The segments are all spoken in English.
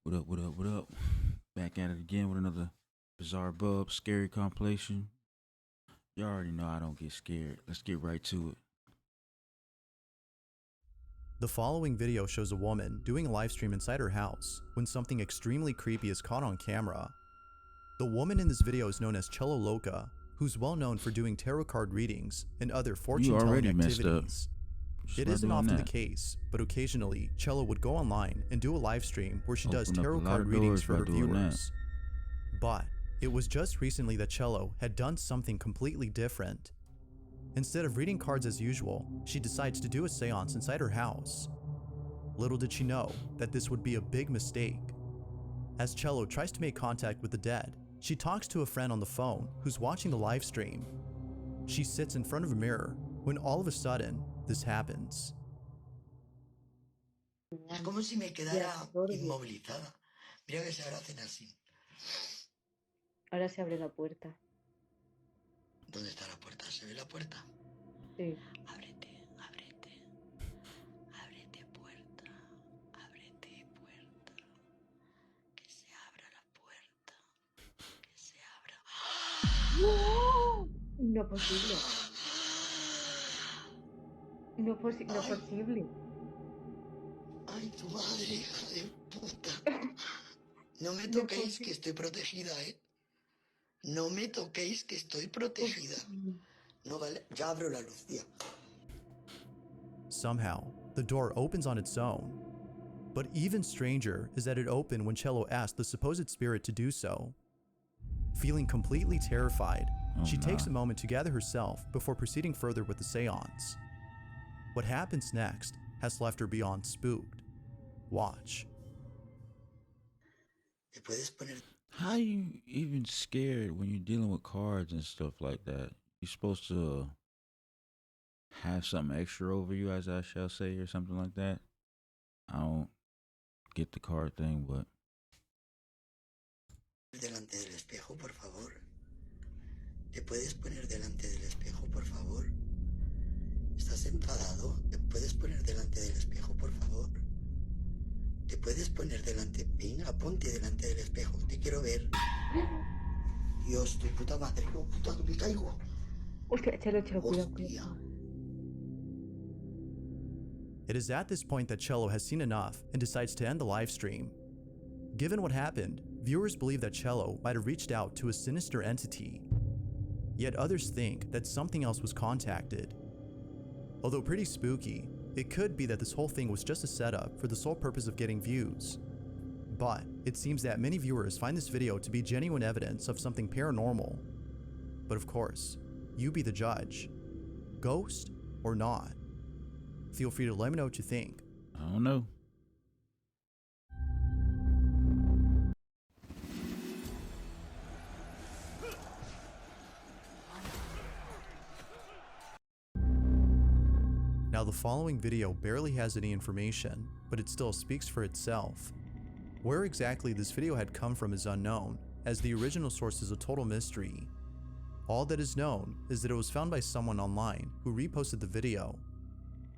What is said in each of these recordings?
What up, what up, what up? Back at it again with another Bizarrebub scary compilation. You already know I don't get scared. Let's get right to it. The following video shows a woman doing a live stream inside her house when something extremely creepy is caught on camera. The woman in this video is known as Cello Loca, who's well known for doing tarot card readings and other fortune-telling already messed up. activities. Just It start isn't doing often that. the case, but occasionally Cello would go online and do a live stream where she does Open up a tarot lot card of readings doors for by her doing that. viewers. But it was just recently that Cello had done something completely different. Instead of reading cards as usual, she decides to do a seance inside her house. Little did she know that this would be a big mistake. As Cello tries to make contact with the dead, she talks to a friend on the phone who's watching the live stream. She sits in front of a mirror when all of a sudden, this happens. Es como si me quedara inmovilizada. Mira que se ahora hacen así. Ahora se abre la puerta. ¿Dónde está la puerta? ¿Se ve la puerta? Sí. Ábrete, ábrete. Ábrete puerta. Ábrete puerta. Que se abra la puerta. Que se abra. No posible. No posible. Ay, tu madre, hija de puta. No me toquéis que estoy protegida, ¿eh? No me toquéis que estoy protegida. No vale. Ya abro la luz, tía. Somehow, the door opens on its own. But even stranger is that it opened when Cello asked the supposed spirit to do so. Feeling completely terrified, she takes a moment to gather herself before proceeding further with the seance. What happens next has left her beyond spooked. Watch. ¿Te puedes poner? How you even scared when you're dealing with cards and stuff like that? You're supposed to have something extra over you, as I shall say, or something like that. I don't get the card thing, but Delante del espejo, por favor. ¿Te puedes poner delante del espejo, por favor? ¿Estás enfadado? ¿Te puedes poner delante del espejo, por favor? ¿Te puedes poner delante? Venga, ponte delante del espejo. Te quiero ver. Dios, tu puta madre. No, puta, que me caigo. Hostia, Chelo, cuidado. Hostia. It is at this point that Cello has seen enough and decides to end the live stream. Given what happened, viewers believe that Cello might have reached out to a sinister entity. Yet others think that something else was contacted. Although pretty spooky, it could be that this whole thing was just a setup for the sole purpose of getting views. But it seems that many viewers find this video to be genuine evidence of something paranormal. But of course, you be the judge. Ghost or not? Feel free to let me know what you think. I don't know. Now the following video barely has any information, but it still speaks for itself. Where exactly this video had come from is unknown, as the original source is a total mystery. All that is known is that it was found by someone online who reposted the video.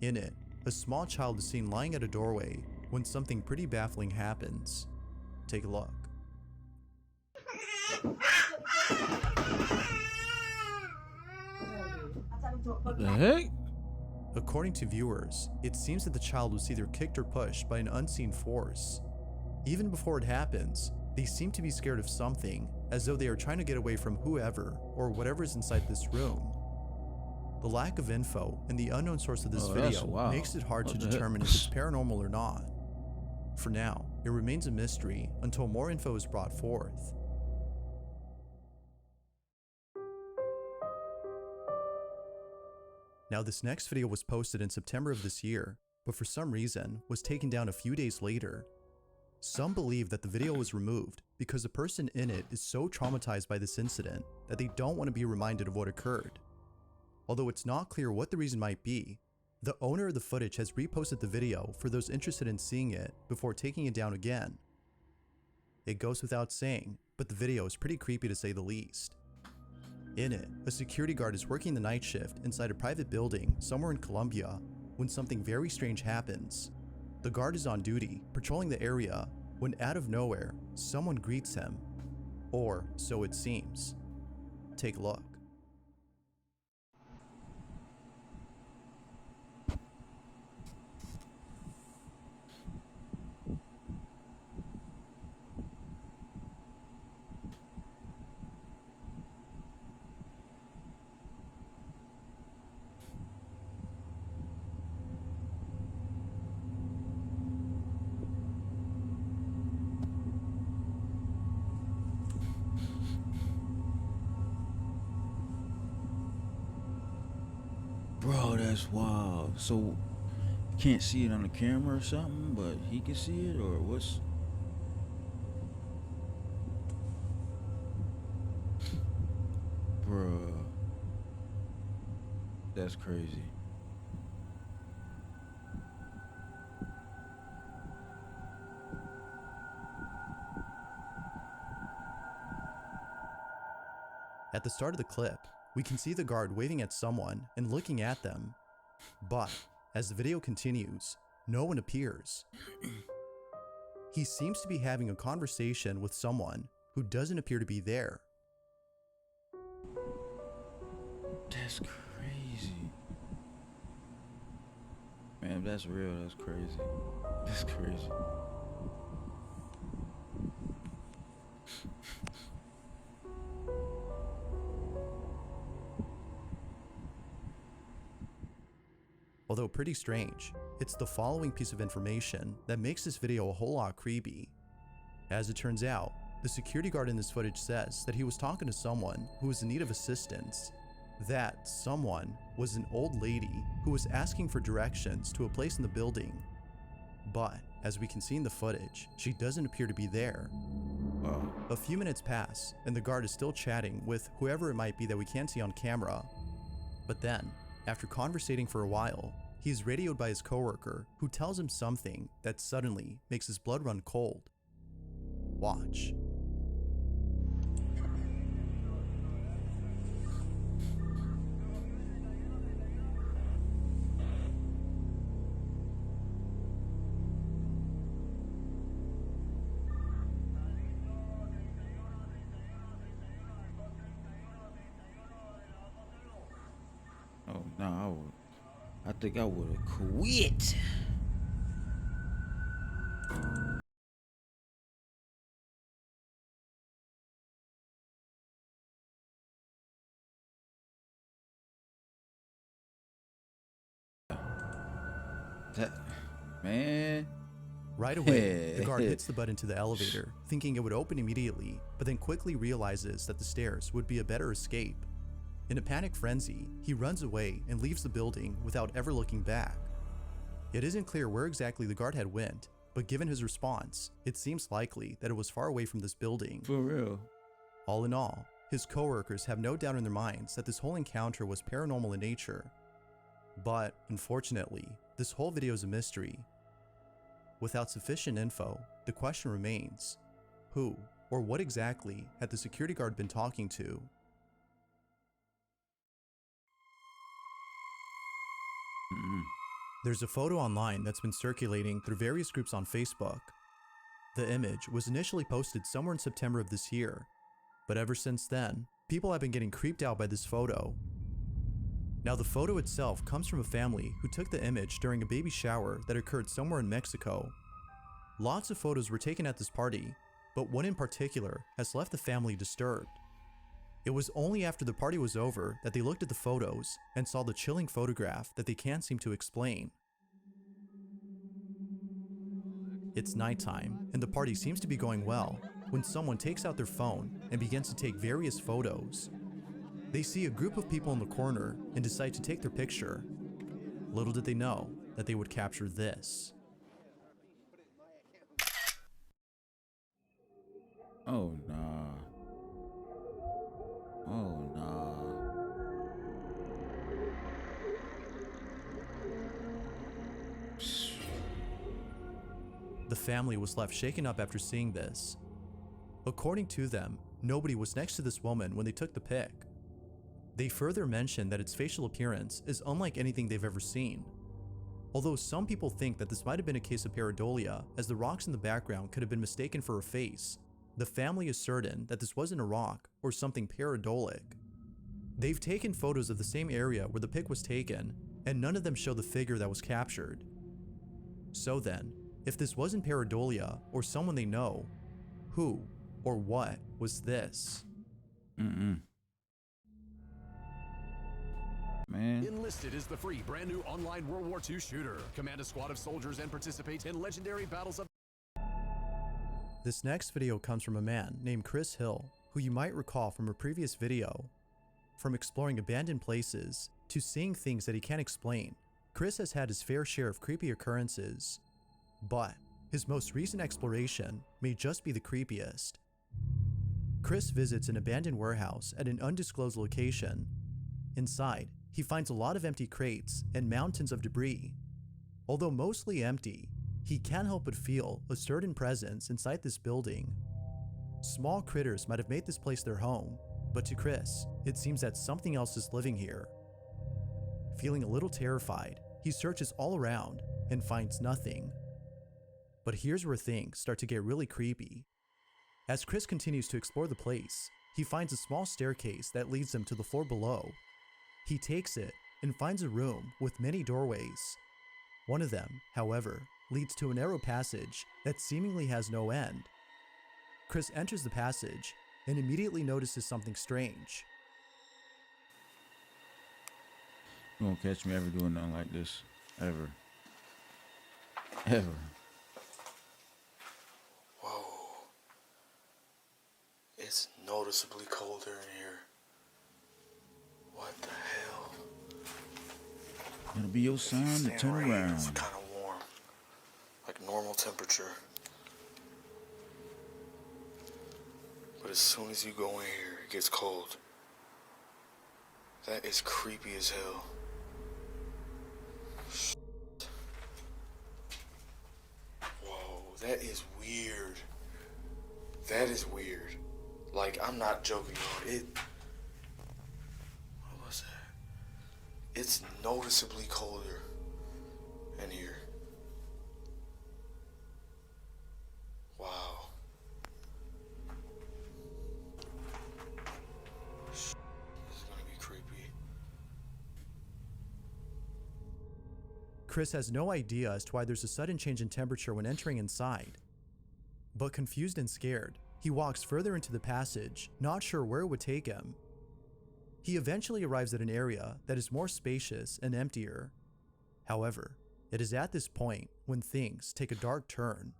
In it, a small child is seen lying at a doorway when something pretty baffling happens. Take a look. What the heck? According to viewers, it seems that the child was either kicked or pushed by an unseen force. Even before it happens, they seem to be scared of something, as though they are trying to get away from whoever or whatever is inside this room. The lack of info and the unknown source of this video wild. makes it hard to What the heck? determine if it's paranormal or not. For now, it remains a mystery until more info is brought forth. Now this next video was posted in September of this year, but for some reason was taken down a few days later. Some believe that the video was removed because the person in it is so traumatized by this incident that they don't want to be reminded of what occurred. Although it's not clear what the reason might be, the owner of the footage has reposted the video for those interested in seeing it before taking it down again. It goes without saying, but the video is pretty creepy to say the least. In it, a security guard is working the night shift inside a private building somewhere in Colombia when something very strange happens. The guard is on duty, patrolling the area, when out of nowhere, someone greets him. Or so it seems. Take a look. Bro, that's wild. So, you can't see it on the camera or something, but he can see it, or what's... Bruh. That's crazy. At the start of the clip, we can see the guard waving at someone and looking at them. But as the video continues, no one appears. He seems to be having a conversation with someone who doesn't appear to be there. That's crazy. Man, if that's real, that's crazy. That's crazy. Although pretty strange, it's the following piece of information that makes this video a whole lot creepy. As it turns out, the security guard in this footage says that he was talking to someone who was in need of assistance. That someone was an old lady who was asking for directions to a place in the building. But as we can see in the footage, she doesn't appear to be there. Wow. A few minutes pass and the guard is still chatting with whoever it might be that we can't see on camera. But then, after conversating for a while, he is radioed by his coworker who tells him something that suddenly makes his blood run cold. Watch. Oh, no, I think I would have quit. That, man. Right away, the guard hits the button to the elevator, thinking it would open immediately, but then quickly realizes that the stairs would be a better escape. In a panic frenzy, he runs away and leaves the building without ever looking back. It isn't clear where exactly the guard had went, but given his response, it seems likely that it was far away from this building. For real. All in all, his coworkers have no doubt in their minds that this whole encounter was paranormal in nature. But, unfortunately, this whole video is a mystery. Without sufficient info, the question remains, who or what exactly had the security guard been talking to? There's a photo online that's been circulating through various groups on Facebook. The image was initially posted somewhere in September of this year, but ever since then, people have been getting creeped out by this photo. Now, the photo itself comes from a family who took the image during a baby shower that occurred somewhere in Mexico. Lots of photos were taken at this party, but one in particular has left the family disturbed. It was only after the party was over that they looked at the photos and saw the chilling photograph that they can't seem to explain. It's nighttime, and the party seems to be going well when someone takes out their phone and begins to take various photos. They see a group of people in the corner and decide to take their picture. Little did they know that they would capture this. Oh, nah. Oh, nah. The family was left shaken up after seeing this. According to them, nobody was next to this woman when they took the pic. They further mentioned that its facial appearance is unlike anything they've ever seen. Although some people think that this might have been a case of pareidolia, as the rocks in the background could have been mistaken for a face, the family is certain that this wasn't a rock or something pareidolic. They've taken photos of the same area where the pic was taken, and none of them show the figure that was captured. So then, if this wasn't pareidolia or someone they know, who or what was this? Man. Enlisted is the free brand new online World War II shooter. Command a squad of soldiers and participate in legendary battles of... This next video comes from a man named Chris Hill, who you might recall from a previous video. From exploring abandoned places to seeing things that he can't explain, Chris has had his fair share of creepy occurrences. But his most recent exploration may just be the creepiest. Chris visits an abandoned warehouse at an undisclosed location. Inside, he finds a lot of empty crates and mountains of debris. Although mostly empty, he can't help but feel a certain presence inside this building. Small critters might have made this place their home, but to Chris, it seems that something else is living here. Feeling a little terrified, he searches all around and finds nothing. But here's where things start to get really creepy. As Chris continues to explore the place, he finds a small staircase that leads him to the floor below. He takes it and finds a room with many doorways. One of them, however, leads to a narrow passage that seemingly has no end. Chris enters the passage and immediately notices something strange. You won't catch me ever doing nothing like this. Ever. Ever. Whoa. It's noticeably colder in here. What the hell? It'll be your sign to Staying turn right here, around. it's kind of warm. Like normal temperature. But as soon as you go in here, it gets cold. That is creepy as hell. Whoa, that is weird. That is weird. Like, I'm not joking, y'all. What was that? It's noticeably colder in here. Wow. This is gonna be creepy. Chris has no idea as to why there's a sudden change in temperature when entering inside. But confused and scared, he walks further into the passage, not sure where it would take him. He eventually arrives at an area that is more spacious and emptier. However, it is at this point when things take a dark turn.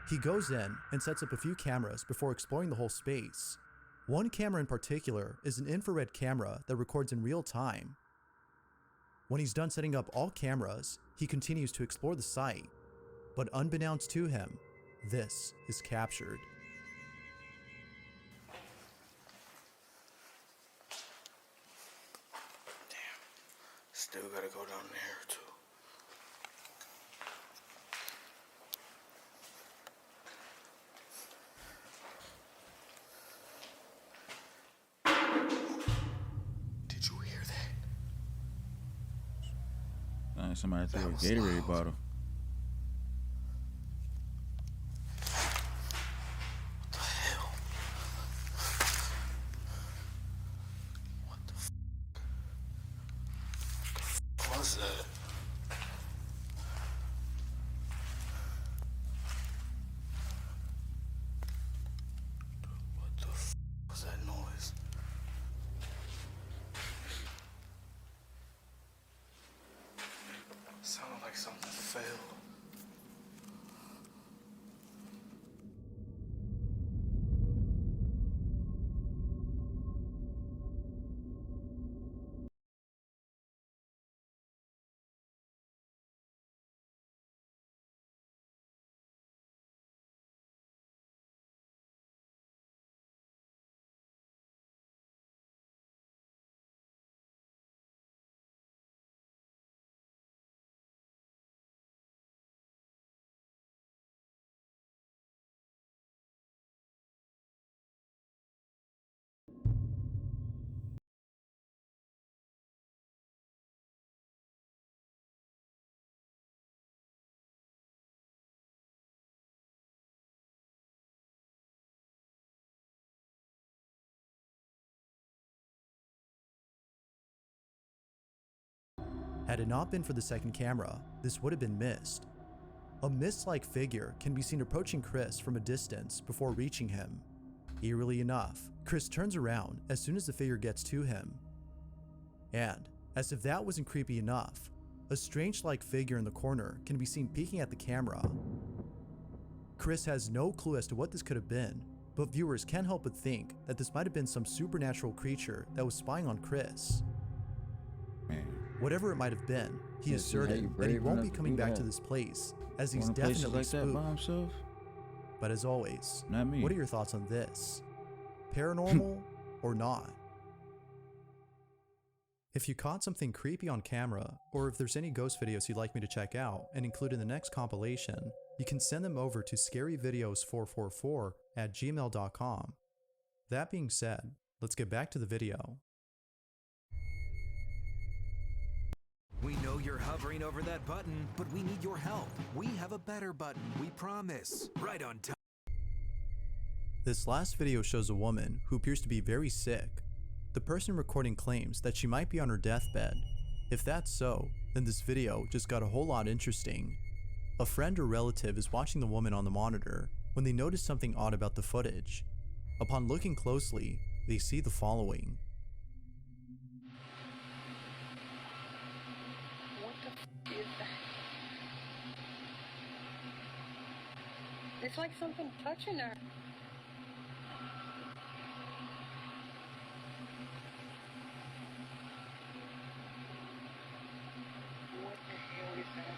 He goes in and sets up a few cameras before exploring the whole space. One camera in particular is an infrared camera that records in real time. When he's done setting up all cameras, he continues to explore the site. But unbeknownst to him, this is captured. Damn. Still gotta go down there too. Did you hear that? Somebody threw a That was Gatorade loud. bottle. What the hell? What the f was that? What the f was that noise? Sounded like something fell. Had it not been for the second camera, this would have been missed. A mist-like figure can be seen approaching Chris from a distance before reaching him. Eerily enough, Chris turns around as soon as the figure gets to him. And, as if that wasn't creepy enough, a strange-like figure in the corner can be seen peeking at the camera. Chris has no clue as to what this could have been, but viewers can't help but think that this might have been some supernatural creature that was spying on Chris. Man. Whatever it might have been, he is Yeah, see how certain you that he brave won't be enough to coming do back to that? this place, as he's Wanna play shit definitely like that by spooked. himself? But as always, Not me. what are your thoughts on this? Paranormal or not? If you caught something creepy on camera, or if there's any ghost videos you'd like me to check out and include in the next compilation, you can send them over to scaryvideos444@gmail.com. That being said, let's get back to the video. We know you're hovering over that button, but we need your help. We have a better button, we promise. Right on time. This last video shows a woman who appears to be very sick. The person recording claims that she might be on her deathbed. If that's so, then this video just got a whole lot interesting. A friend or relative is watching the woman on the monitor when they notice something odd about the footage. Upon looking closely, they see the following. What the is that? It's like something touching her. What the hell is that?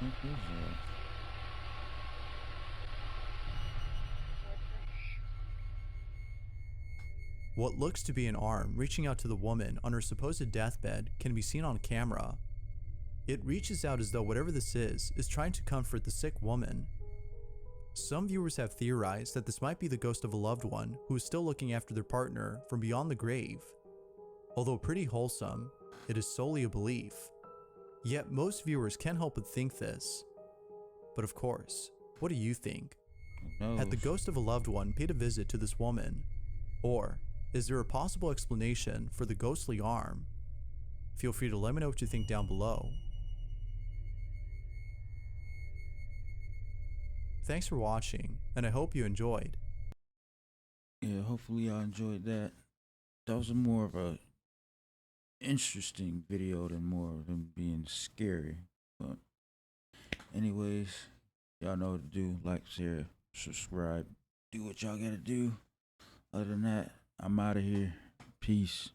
What is that? What looks to be an arm reaching out to the woman on her supposed deathbed can be seen on camera. It reaches out as though whatever this is trying to comfort the sick woman. Some viewers have theorized that this might be the ghost of a loved one who is still looking after their partner from beyond the grave. Although pretty wholesome, it is solely a belief. Yet most viewers can't help but think this. But of course, what do you think? Who Had the knows? ghost of a loved one paid a visit to this woman? Or is there a possible explanation for the ghostly arm? Feel free to let me know what you think down below. Thanks for watching, and I hope you enjoyed. Yeah, hopefully y'all enjoyed that. That was more of a interesting video than more of them being scary. But anyways, y'all know what to do. Like, share, subscribe. Do what y'all gotta do. Other than that, I'm out of here. Peace.